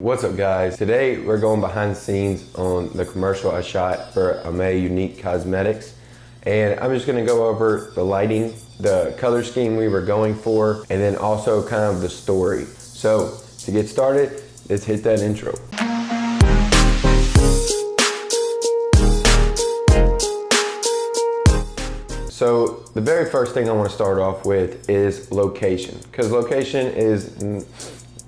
What's up guys? Today we're going behind the scenes on the commercial I shot for Amay Unique Cosmetics, and I'm just going to go over the lighting, the color scheme we were going for, and then also kind of the story. So to get started, let's hit that intro. So the very first thing I want to start off with is location, because location is,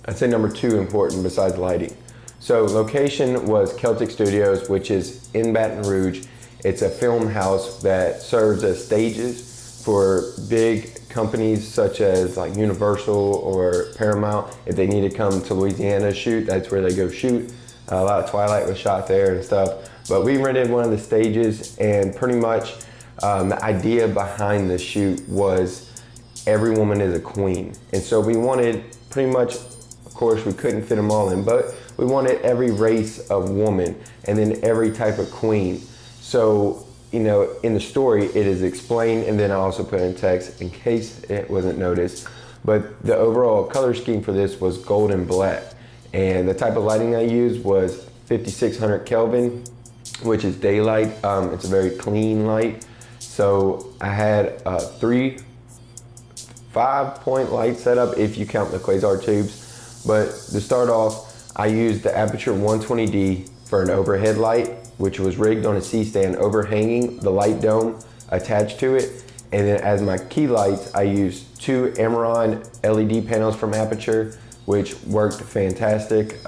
I'd say, number 2 important besides lighting. So location was Celtic Studios, which is in Baton Rouge. It's a film house that serves as stages for big companies such as like Universal or Paramount. If they need to come to Louisiana to shoot, that's where they go shoot. A lot of Twilight was shot there and stuff. But we rented one of the stages, and pretty much the idea behind the shoot was every woman is a queen. And so we wanted pretty much, of course, we couldn't fit them all in, but we wanted every race of woman and then every type of queen. So, you know, in the story, it is explained, and then I also put in text in case it wasn't noticed. But the overall color scheme for this was gold and black. And the type of lighting I used was 5600 Kelvin, which is daylight. It's a very clean light. So I had 3 5-point light setup if you count the quasar tubes. But to start off, I used the Aputure 120D for an overhead light, which was rigged on a C-stand overhanging the light dome attached to it. And then as my key lights, I used 2 Amaron LED panels from Aputure, which worked fantastic.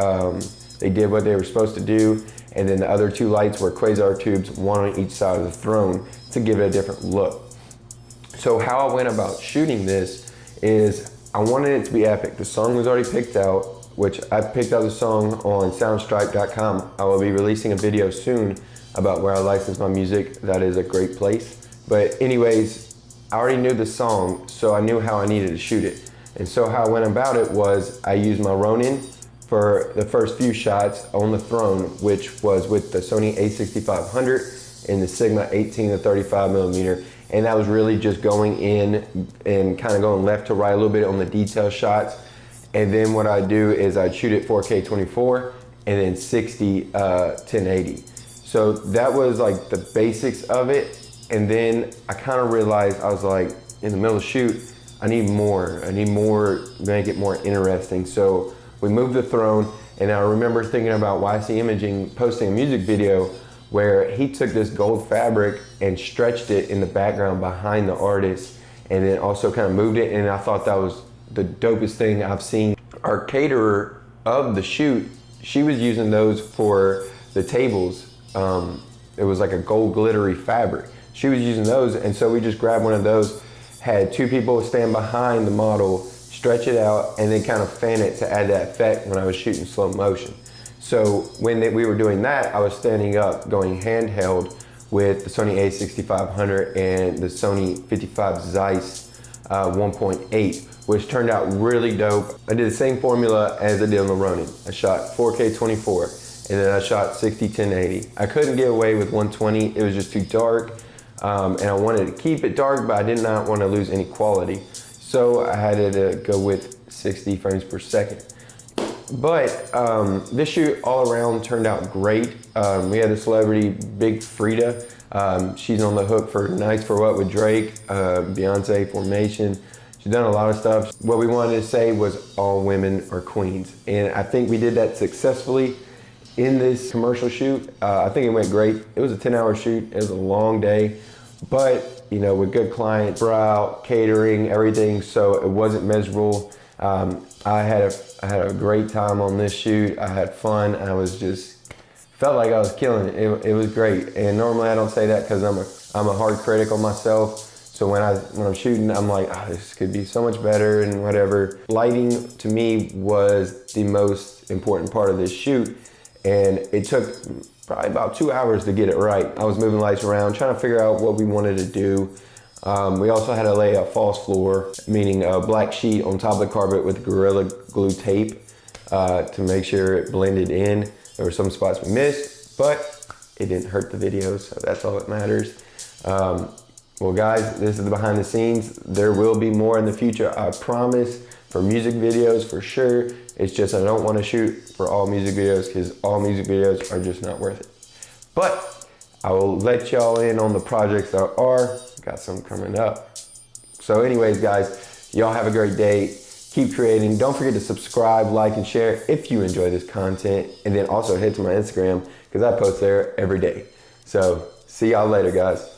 They did what they were supposed to do. And then the other 2 lights were quasar tubes, one on each side of the throne to give it a different look. So how I went about shooting this is I wanted it to be epic. The song was already picked out, which I picked out the song on soundstripe.com. I will be releasing a video soon about where I license my music. That is a great place. But anyways, I already knew the song, so I knew how I needed to shoot it. And so how I went about it was I used my Ronin for the first few shots on the throne, which was with the Sony a6500 and the Sigma 18 to 35 millimeter. And that was really just going in and kind of going left to right a little bit on the detail shots. And then what I do is I shoot it 4K 24 and then 60 1080. So that was like the basics of it. And then I kind of realized, I was like, in the middle of the shoot, I need more to make it more interesting. So we moved the throne, and I remember thinking about YC Imaging posting a music video where he took this gold fabric and stretched it in the background behind the artist, and then also kind of moved it, and I thought that was the dopest thing I've seen. Our caterer of the shoot, she was using those for the tables. It was like a gold glittery fabric. She was using those, and so we just grabbed one of those, had 2 people stand behind the model, stretch it out, and then kind of fan it to add that effect when I was shooting slow motion. So when we were doing that, I was standing up going handheld with the Sony a6500 and the Sony 55 Zeiss 1.8, which turned out really dope. I did the same formula as I did on the Ronin. I shot 4K 24, and then I shot 60 1080. I couldn't get away with 120, it was just too dark, and I wanted to keep it dark, but I did not want to lose any quality. So I had to go with 60 frames per second. But this shoot all around turned out great. We had the celebrity Big Frida. She's on the hook for Nights for What with Drake, Beyonce, Formation. She's done a lot of stuff. What we wanted to say was all women are queens. And I think we did that successfully in this commercial shoot. I think it went great. It was a 10-hour shoot. It was a long day. But, you know, with good clients, brow, catering, everything, so it wasn't miserable. I had a great time on this shoot. I had fun. I was just felt like I was killing it. It was great. And normally I don't say that because I'm a hard critic on myself. So when I'm shooting, I'm like, oh, this could be so much better and whatever. Lighting to me was the most important part of this shoot, and it took probably about 2 hours to get it right. I was moving lights around, trying to figure out what we wanted to do. We also had to lay a false floor, meaning a black sheet on top of the carpet with Gorilla Glue tape to make sure it blended in. There were some spots we missed, but it didn't hurt the video, so that's all that matters. Well guys, this is the behind the scenes. There will be more in the future, I promise, for music videos for sure. It's just I don't want to shoot for all music videos because all music videos are just not worth it. But I will let y'all in on the projects that are. Got some coming up. So anyways, guys, y'all have a great day. Keep creating. Don't forget to subscribe, like, and share if you enjoy this content. And then also head to my Instagram because I post there every day. So see y'all later, guys.